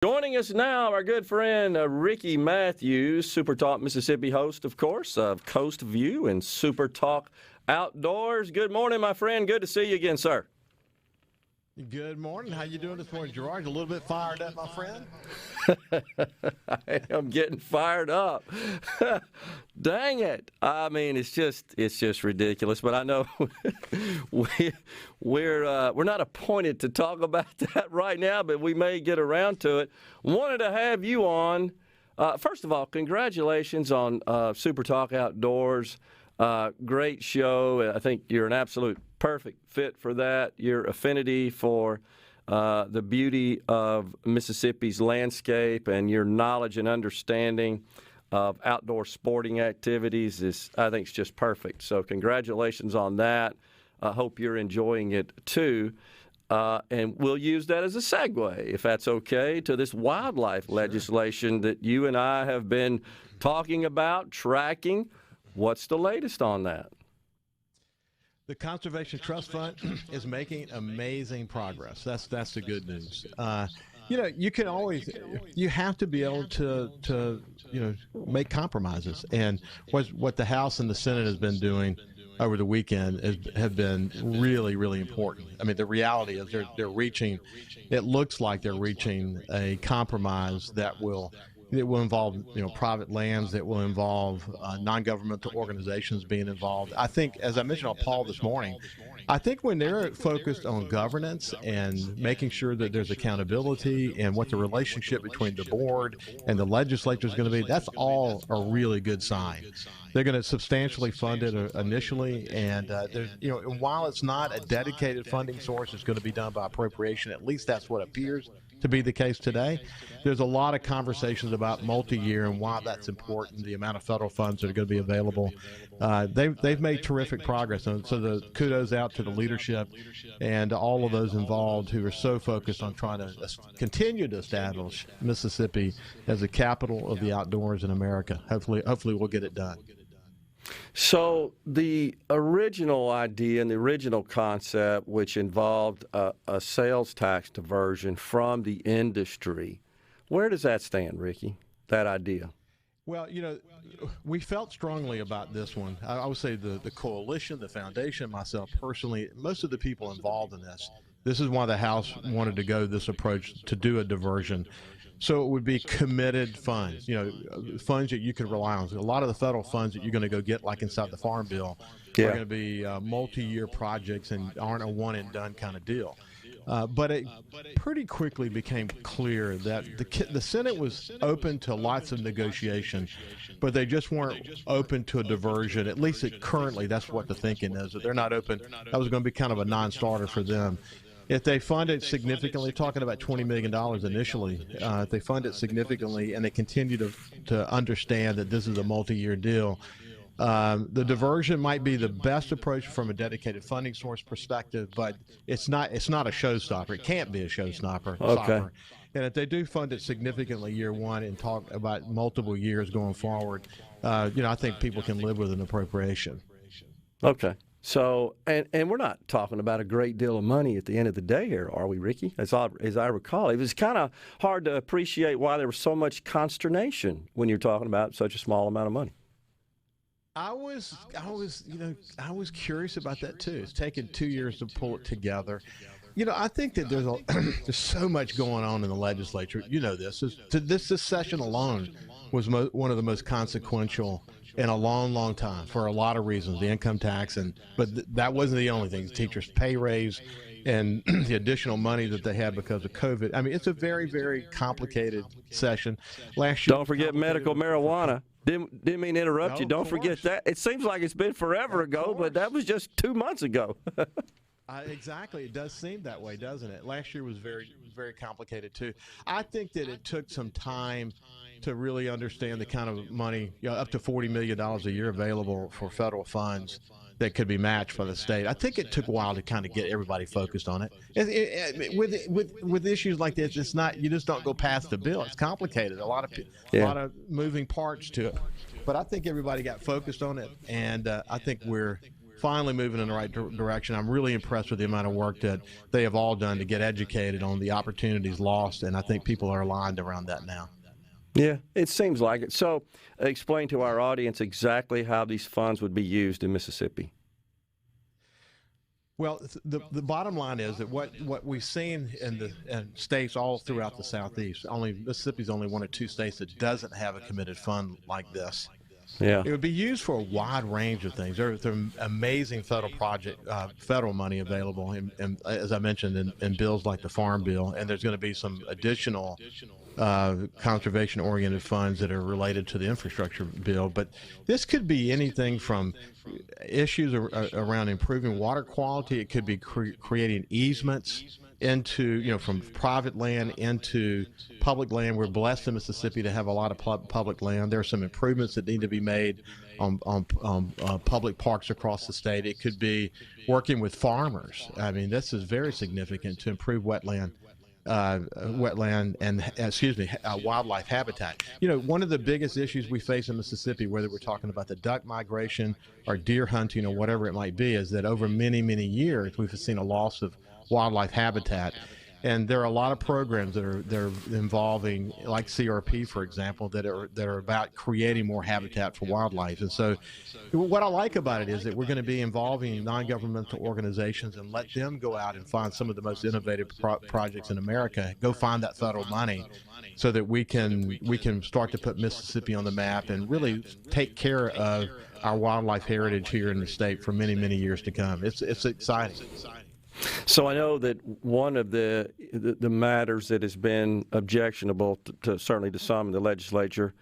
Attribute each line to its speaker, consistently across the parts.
Speaker 1: Joining us now, our good friend Ricky Mathews, SuperTalk Mississippi host, of course, of Coast Vue and SuperTalk Outdoors. Good morning, my friend. Good to see you again, sir.
Speaker 2: Good morning. How you doing this morning, Gerard? A little bit fired up, my friend?
Speaker 1: I am getting fired up. Dang it. I mean, it's just ridiculous. But I know we're not appointed to talk about that right now, but we may get around to it. Wanted to have you on. First of all, congratulations on Super Talk Outdoors. Great show. I think you're an absolute perfect fit for that. Your affinity for the beauty of Mississippi's landscape and your knowledge and understanding of outdoor sporting activities is, I think, it's just perfect. So congratulations on that. I hope you're enjoying it too. And we'll use that as a segue, if that's okay, to this wildlife legislation that you and I have been talking about, tracking. What's the latest on that?
Speaker 2: The Conservation Trust Fund is making amazing progress. That's the good news. You have to be able to make compromises. And what the House and the Senate has been doing over the weekend have been really, really important. I mean, the reality is they're reaching. It looks like they're reaching a compromise that will involve private lands, that will involve non-governmental organizations being involved. I think, as I mentioned on Paul this morning, I think when they're focused on governance and making sure that there's accountability and what the relationship between the board and the legislature is going to be, that's all a really good sign. They're going to substantially fund it initially, and and while it's not a dedicated funding source, it's going to be done by appropriation. At least that's what appears to be the case today. There's a lot of conversations about multi-year and why that's important, the amount of federal funds that are going to be available. They've made terrific progress, and so the kudos out to the leadership and all of those involved who are so focused on trying to continue to establish Mississippi as the capital of the outdoors in America. Hopefully we'll get it done.
Speaker 1: So the original idea and the original concept, which involved a sales tax diversion from the industry, where does that stand, Ricky, that idea?
Speaker 2: Well, we felt strongly about this one. I would say the coalition, the foundation, myself personally, most of the people involved in this is why the House wanted to go this approach to do a diversion. So it would be committed funds, funds that you can rely on. So a lot of the federal funds that you're going to go get, like inside the Farm Bill, are going to be multi-year projects and aren't a one-and-done kind of deal. But it pretty quickly became clear that the Senate was open to lots of negotiation, but they just weren't open to a diversion. At least currently, that's what the thinking is, that they're not open. That was going to be kind of a non-starter for them. If they fund it significantly, talking about $20 million initially, if they fund it significantly and they continue to understand that this is a multi-year deal, the diversion might be the best approach from a dedicated funding source perspective, but it's not a showstopper. It can't be a showstopper.
Speaker 1: Okay.
Speaker 2: And if they do fund it significantly year one and talk about multiple years going forward, I think people can live with an appropriation.
Speaker 1: Okay. So, and we're not talking about a great deal of money at the end of the day here, are we, Ricky? As I recall, it was kind of hard to appreciate why there was so much consternation when you're talking about such a small amount of money.
Speaker 2: I was curious about that too. It's taken 2 years to pull it together. I think that there's so much going on in the legislature. This session alone was one of the most consequential in a long, long time for a lot of reasons. The income tax, but that wasn't the only thing. The teachers' pay raise and the additional money that they had because of COVID. I mean, it's a very, very complicated session. Last year,
Speaker 1: don't forget medical marijuana. Didn't mean to interrupt you. Don't forget that. It seems like it's been forever ago, but that was just 2 months ago.
Speaker 2: Exactly. It does seem that way, doesn't it? Last year was very, very complicated, too. I think that it took some time to really understand the kind of money, up to $40 million a year available for federal funds that could be matched by the state. I think it took a while to kind of get everybody focused on it. With issues like this, it's not, you just don't go past the bill. It's complicated. A lot of moving parts to it. But I think everybody got focused on it, and I think we're finally moving in the right direction. I'm really impressed with the amount of work that they have all done to get educated on the opportunities lost, and I think people are aligned around that now.
Speaker 1: Yeah, it seems like it. So explain to our audience exactly how these funds would be used in Mississippi.
Speaker 2: Well, the bottom line is that what we've seen in states all throughout the Southeast, Mississippi's only one or two states that doesn't have a committed fund like this.
Speaker 1: Yeah,
Speaker 2: it would be used for a wide range of things. There's amazing federal money available, as I mentioned, in bills like the Farm Bill, and there's going to be some additional conservation-oriented funds that are related to the infrastructure bill. But this could be anything from issues around improving water quality. It could be creating easements into, from private land into public land. We're blessed in Mississippi to have a lot of public land. There are some improvements that need to be made on public parks across the state. It could be working with farmers. I mean, this is very significant to improve wetland and wildlife habitat. One of the biggest issues we face in Mississippi, whether we're talking about the duck migration or deer hunting or whatever it might be, is that over many, many years we've seen a loss of wildlife habitat. And there are a lot of programs that are involving, like CRP, for example, that are about creating more habitat for wildlife. And so what I like about it is that we're going to be involving non-governmental organizations and let them go out and find some of the most innovative projects in America, go find that federal money so that we can start to put Mississippi on the map and really take care of our wildlife heritage here in the state for many, many years to come. It's exciting.
Speaker 1: So I know that one of the matters that has been objectionable certainly to some in the legislature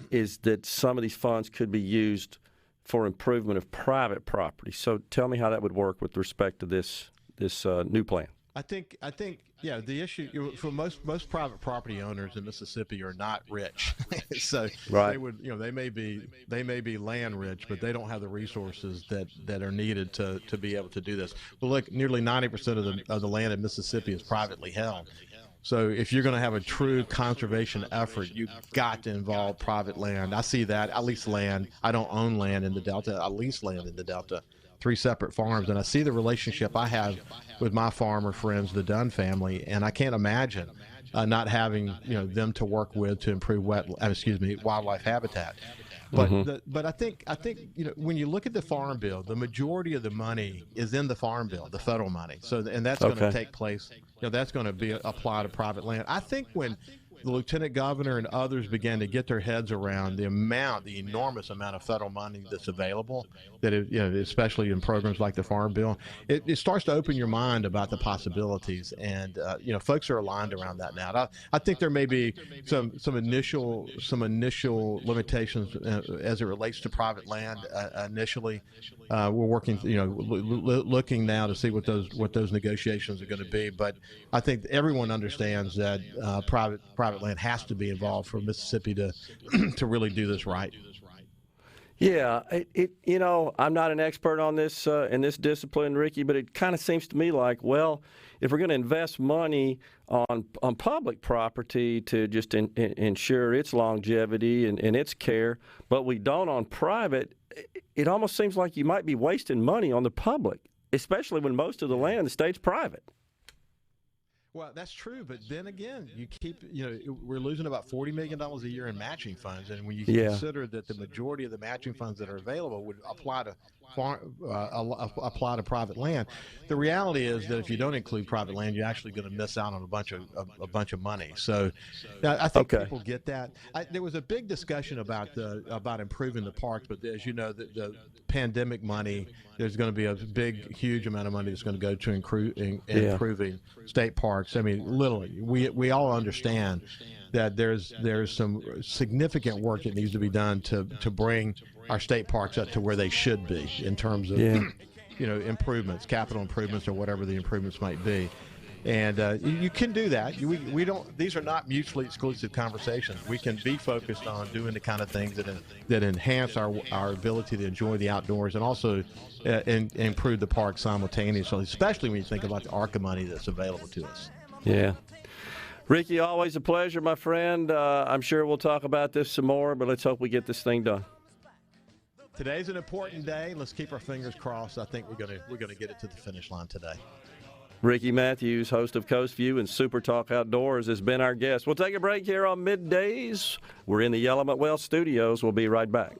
Speaker 1: is that some of these funds could be used for improvement of private property. So tell me how that would work with respect to this new plan.
Speaker 2: I think, yeah. The issue for most private property owners in Mississippi are not rich, so
Speaker 1: right.
Speaker 2: They would, they may be land rich, but they don't have the resources that are needed to be able to do this. Well, look, nearly 90% of the land in Mississippi is privately held. So if you're going to have a true conservation effort, you've got to involve private land. I see that. I lease land. I don't own land in the Delta. I lease land in the Delta. 3 separate farms, and I see the relationship I have with my farmer friends, the Dunn family, and I can't imagine not having them to work with to improve wildlife habitat. But but I think when you look at the Farm Bill, the majority of the money is in the Farm Bill, the federal money. So and that's going to take place. That's going to be applied to private land. I think when the lieutenant governor and others began to get their heads around the enormous amount of federal money that's available, especially in programs like the Farm Bill, it starts to open your mind about the possibilities, and folks are aligned around that now. I think there may be some initial limitations as it relates to private land initially. We're working, looking now to see what those negotiations are going to be, but I think everyone understands that private land has to be involved for Mississippi to really do this right.
Speaker 1: Yeah, I'm not an expert on this in this discipline, Ricky, but it kind of seems to me like, well, if we're going to invest money on public property to just ensure its longevity and its care, but we don't on private, it almost seems like you might be wasting money on the public, especially when most of the land in the state's private.
Speaker 2: Well, that's true, but then again, we're losing about $40 million a year in matching funds, and when you consider that the majority of the matching funds that are available would apply to private land, the reality is that if you don't include private land, you're actually going to miss out on a bunch of money. So, I think people get that. There was a big discussion about improving the parks, but as you know, the pandemic money, there's going to be a huge amount of money that's going to go to improving state parks. I mean, literally, we all understand that there's some significant work that needs to be done to bring our state parks up to where they should be in terms of improvements, capital improvements, or whatever the improvements might be. And you can do that. We don't. These are not mutually exclusive conversations. We can be focused on doing the kind of things that enhance our ability to enjoy the outdoors and also improve the park simultaneously, especially when you think about the ARCA money that's available to us.
Speaker 1: Yeah. Ricky, always a pleasure, my friend. I'm sure we'll talk about this some more, but let's hope we get this thing done.
Speaker 2: Today's an important day. Let's keep our fingers crossed. I think we're gonna get it to the finish line today.
Speaker 1: Ricky Mathews, host of Coast View and Super Talk Outdoors, has been our guest. We'll take a break here on Middays. We're in the Element Well studios. We'll be right back.